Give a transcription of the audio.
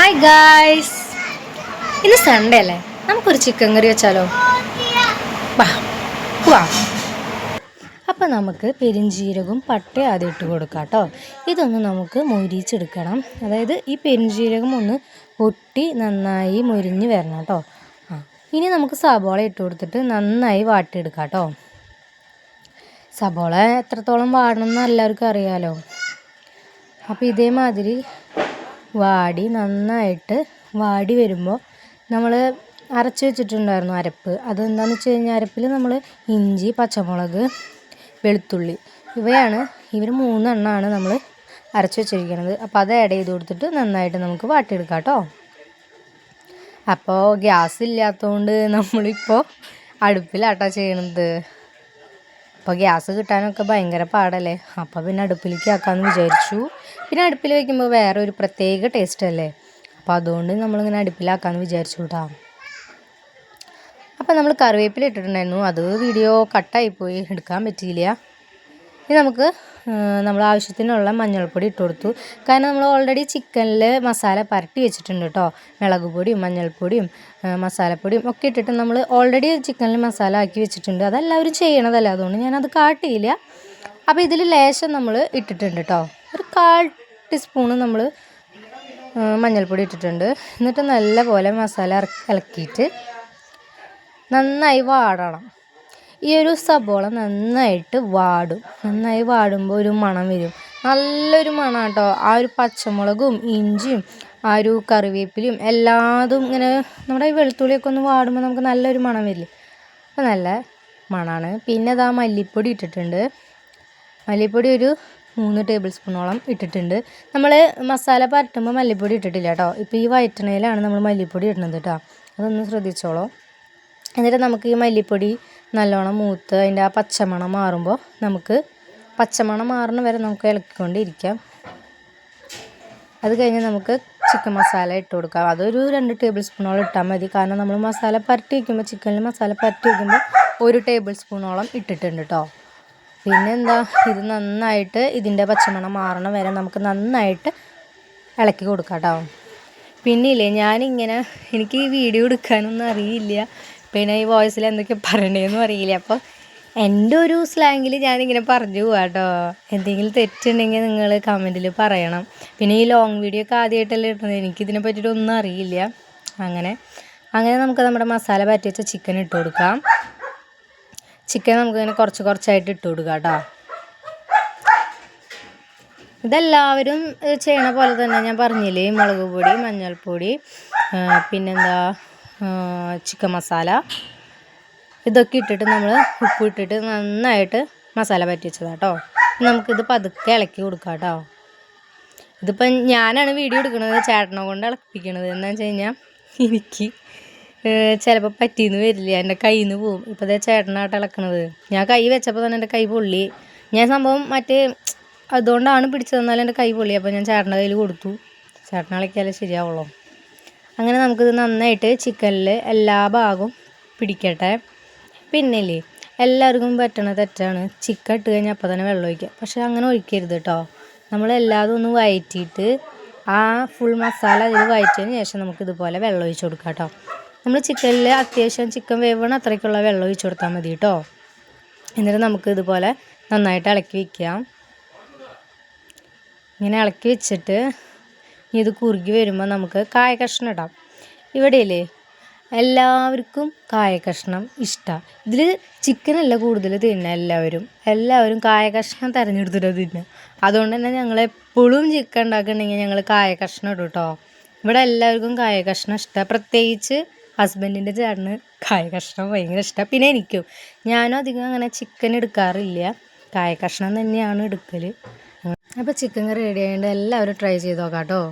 Hi guys, ഇന്ന് Sunday അല്ലേ? നമുക്കൊരു ചിക്കൻ കറി വെച്ചാലോ? വാ വാ. അപ്പം നമുക്ക് പെരിഞ്ജീരകവും പട്ടയും ആദ്യം ഇട്ട് കൊടുക്കാം കേട്ടോ. ഇതൊന്ന് നമുക്ക് മൊരിച്ചെടുക്കണം. അതായത് ഈ പെരിഞ്ജീരകം ഒന്ന് പൊട്ടി നന്നായി മൊരിഞ്ഞ് വരണം കേട്ടോ. ഇനി നമുക്ക് സബോള ഇട്ട് കൊടുത്തിട്ട് നന്നായി വാട്ടിയെടുക്കാം കേട്ടോ. സബോള എത്രത്തോളം വാടണമെന്ന് എല്ലാവർക്കും അറിയാമല്ലോ. അപ്പോൾ ഇതേമാതിരി നന്നായിട്ട് വാടി വരുമ്പോൾ നമ്മൾ അരച്ച് വെച്ചിട്ടുണ്ടായിരുന്നു അരപ്പ്. അതെന്താണെന്ന് വെച്ച് കഴിഞ്ഞാൽ അരപ്പിൽ നമ്മൾ ഇഞ്ചി, പച്ചമുളക്, വെളുത്തുള്ളി ഇവർ 3 എണ്ണമാണ് നമ്മൾ അരച്ച് വെച്ചിരിക്കുന്നത്. അപ്പോൾ അത് ആഡ് ചെയ്ത് കൊടുത്തിട്ട് നന്നായിട്ട് നമുക്ക് വാട്ടിയെടുക്കാം കേട്ടോ. അപ്പോൾ ഗ്യാസ് ഇല്ലാത്തതുകൊണ്ട് നമ്മളിപ്പോൾ അടുപ്പിലാട്ടോ ചെയ്യണത്. അപ്പോൾ ഗ്യാസ് കിട്ടാനൊക്കെ ഭയങ്കര പാടല്ലേ. അപ്പോൾ പിന്നെ അടുപ്പിലേക്ക് ആക്കാമെന്ന് വിചാരിച്ചു. പിന്നെ അടുപ്പിൽ വയ്ക്കുമ്പോൾ വേറെ ഒരു പ്രത്യേക ടേസ്റ്റ് അല്ലേ. അപ്പോൾ അതുകൊണ്ട് നമ്മളിങ്ങനെ അടുപ്പിലാക്കാമെന്ന് വിചാരിച്ചു കേട്ടോ. അപ്പോൾ നമ്മൾ കറിവേപ്പില ഇട്ടിട്ടുണ്ടായിരുന്നു. അത് വീഡിയോ കട്ടായിപ്പോയി, എടുക്കാൻ പറ്റിയില്ല. ഇനി നമുക്ക് നമ്മൾ ആവശ്യത്തിനുള്ള മഞ്ഞൾപ്പൊടി ഇട്ട് കൊടുത്തു. കാരണം നമ്മൾ ഓൾറെഡി ചിക്കനിൽ മസാല പരട്ടി വെച്ചിട്ടുണ്ട് കേട്ടോ. മുളക് പൊടിയും മഞ്ഞൾപ്പൊടിയും മസാലപ്പൊടിയും ഒക്കെ ഇട്ടിട്ട് നമ്മൾ ഓൾറെഡി ചിക്കനിൽ മസാല ആക്കി വെച്ചിട്ടുണ്ട്. അതെല്ലാവരും ചെയ്യണതല്ല, അതുകൊണ്ട് ഞാനത് കാട്ടിയില്ല. അപ്പോൾ ഇതിൽ ലേശം നമ്മൾ ഇട്ടിട്ടുണ്ട് കേട്ടോ. ഒരു 1/4 ടീസ്പൂണ് നമ്മൾ മഞ്ഞൾപ്പൊടി ഇട്ടിട്ടുണ്ട്. എന്നിട്ട് നല്ലപോലെ മസാല ഇളക്കിയിട്ട് നന്നായി വാടണം. ഈ ഒരു സബോള നന്നായിട്ട് നന്നായി വാടുമ്പോൾ ഒരു മണം വരും. നല്ലൊരു മണം കേട്ടോ. ആ ഒരു പച്ചമുളകും ഇഞ്ചിയും ആ ഒരു കറിവേപ്പിലയും എല്ലാതും ഇങ്ങനെ നമ്മുടെ ഈ വെളുത്തുള്ളിയൊക്കെ ഒന്ന് വാടുമ്പോൾ നമുക്ക് നല്ലൊരു മണം വരില്ലേ. അപ്പോൾ നല്ല മണമാണ്. പിന്നെ അതാ മല്ലിപ്പൊടി ഇട്ടിട്ടുണ്ട്. മല്ലിപ്പൊടി ഒരു 3 ടേബിൾ സ്പൂണോളം ഇട്ടിട്ടുണ്ട്. നമ്മൾ മസാല പരട്ടുമ്പോൾ മല്ലിപ്പൊടി ഇട്ടിട്ടില്ല കേട്ടോ. ഇപ്പോൾ ഈ വഴറ്റണയിലാണ് നമ്മൾ മല്ലിപ്പൊടി ഇടുന്നത് കേട്ടോ. അതൊന്ന് ശ്രദ്ധിച്ചോളൂ. എന്നിട്ട് നമുക്ക് ഈ മല്ലിപ്പൊടി നല്ലോണം മൂത്ത് അതിൻ്റെ ആ പച്ചമണം മാറുമ്പോൾ പച്ചമണം മാറുന്ന വരെ നമുക്ക് ഇളക്കിക്കൊണ്ടിരിക്കാം. അത് കഴിഞ്ഞ് നമുക്ക് ചിക്കൻ മസാല ഇട്ട് കൊടുക്കാം. അതൊരു 2 ടേബിൾ സ്പൂണോളം ഇട്ടാൽ മതി. കാരണം നമ്മൾ മസാല പരട്ടി വയ്ക്കുമ്പോൾ ചിക്കനിൽ മസാല പരട്ടി വയ്ക്കുമ്പോൾ 1 ടേബിൾ സ്പൂണോളം ഇട്ടിട്ടുണ്ട് കേട്ടോ. പിന്നെന്താ, ഇത് നന്നായിട്ട് ഇതിൻ്റെ പച്ചമണം മാറണ വരെ നമുക്ക് നന്നായിട്ട് ഇളക്കി കൊടുക്കാം കേട്ടോ. പിന്നില്ലേ, എനിക്ക് ഈ വീഡിയോ എടുക്കാനൊന്നും അറിയില്ല. പിന്നെ ഈ വോയിസിൽ എന്തൊക്കെ പറയണേന്നും അറിയില്ല. അപ്പോൾ എൻ്റെ ഒരു സ്ലാങ്ങിൽ ഞാനിങ്ങനെ പറഞ്ഞു പോവാം കേട്ടോ. എന്തെങ്കിലും തെറ്റുണ്ടെങ്കിൽ നിങ്ങൾ കമൻറ്റിൽ പറയണം. പിന്നെ ഈ ലോങ് വീഡിയോ ഒക്കെ ആദ്യമായിട്ടല്ലേ ഇടുന്നത്, എനിക്കിതിനെ പറ്റിയിട്ടൊന്നും അറിയില്ല. അങ്ങനെ നമുക്ക് നമ്മുടെ മസാല പറ്റി വെച്ച ചിക്കൻ ഇട്ട് കൊടുക്കാം. ചിക്കൻ നമുക്കിങ്ങനെ കുറച്ചായിട്ട് ഇട്ട് കൊടുക്കാം കേട്ടോ. ഇതെല്ലാവരും ചെയ്യണ പോലെ തന്നെ ഞാൻ പറഞ്ഞില്ലേ, മുളക് പൊടി, മഞ്ഞൾപ്പൊടി, പിന്നെന്താ ചിക്കൻ മസാല, ഇതൊക്കെ ഇട്ടിട്ട് നമ്മൾ ഉപ്പ് ഇട്ടിട്ട് നന്നായിട്ട് മസാല പറ്റി വെച്ചതാണ് കേട്ടോ. നമുക്കിത് പതുക്കെ ഇളക്കി കൊടുക്കാം കേട്ടോ. ഇതിപ്പം ഞാനാണ് വീഡിയോ എടുക്കുന്നത്, ചേട്ടനെ കൊണ്ട് ഇളക്കിപ്പിക്കണത്. എന്താണെന്ന് വെച്ച് കഴിഞ്ഞാൽ എനിക്ക് ചിലപ്പോൾ പറ്റിയെന്ന് വരില്ല, എൻ്റെ കയ്യിൽ നിന്ന് പോവും. ഇപ്പോൾ അതേ ചേട്ടനായിട്ട് ഇളക്കണത്. ഞാൻ കൈ വെച്ചപ്പോൾ തന്നെ എൻ്റെ കൈ പൊള്ളി. ഞാൻ സംഭവം അതുകൊണ്ടാണ് പിടിച്ചതെന്നാലും എൻ്റെ കൈ പൊള്ളി. അപ്പോൾ ഞാൻ ചേട്ടൻ്റെ കയ്യിൽ കൊടുത്തു. ചേട്ടനെ ഇളക്കിയാലേ ശരിയാവുള്ളൂ. അങ്ങനെ നമുക്കിത് നന്നായിട്ട് ചിക്കനിൽ എല്ലാ ഭാഗവും പിടിക്കട്ടെ. പിന്നില്ലേ, എല്ലാവർക്കും പറ്റണ തെറ്റാണ് ചിക്കൻ ഇട്ട് കഴിഞ്ഞാൽ അപ്പം തന്നെ വെള്ളം ഒഴിക്കുക. പക്ഷെ അങ്ങനെ ഒഴിക്കരുത് കേട്ടോ. നമ്മളെല്ലാതും ഒന്ന് വഴറ്റിയിട്ട് ആ ഫുൾ മസാല അതിൽ വഴറ്റിയതിന് ശേഷം നമുക്കിതുപോലെ വെള്ളം ഒഴിച്ച് കൊടുക്കാം കേട്ടോ. നമ്മൾ ചിക്കനിൽ അത്യാവശ്യം ചിക്കൻ വേവണം അത്രയ്ക്കുള്ള വെള്ളം ഒഴിച്ച് കൊടുത്താൽ മതി കേട്ടോ. എന്നിട്ട് നമുക്ക് ഇതുപോലെ നന്നായിട്ട് ഇളക്കി വയ്ക്കാം. ഇങ്ങനെ ഇളക്കി വെച്ചിട്ട് ഇത് കുറുകി വരുമ്പോൾ നമുക്ക് കായ കഷ്ണം ഇടാം. ഇവിടെയല്ലേ എല്ലാവർക്കും കായ കഷ്ണം ഇഷ്ടമാണ്. ഇതിൽ ചിക്കനല്ല കൂടുതൽ തിന്നുക. എല്ലാവരും കായ കഷ്ണം തിരഞ്ഞെടുത്തിട്ട് തിന്നുക. അതുകൊണ്ട് തന്നെ ഞങ്ങളെപ്പോഴും ചിക്കൻ ഉണ്ടാക്കുന്നുണ്ടെങ്കിൽ ഞങ്ങൾ കായ കഷ്ണം ഇടും കേട്ടോ. ഇവിടെ എല്ലാവർക്കും കായ കഷ്ണം ഇഷ്ടമാണ്. പ്രത്യേകിച്ച് ഹസ്ബൻഡിൻ്റെ ചേട്ടന് കായ കഷ്ണം ഭയങ്കര ഇഷ്ടമാണ്. പിന്നെ എനിക്കും. ഞാനും അധികം അങ്ങനെ ചിക്കൻ എടുക്കാറില്ല, കായ കഷ്ണം തന്നെയാണ് എടുക്കൽ. അപ്പോൾ ചിക്കൻ കറി റെഡി ആയതുകൊണ്ട് എല്ലാവരും ട്രൈ ചെയ്ത് നോക്കാം കേട്ടോ.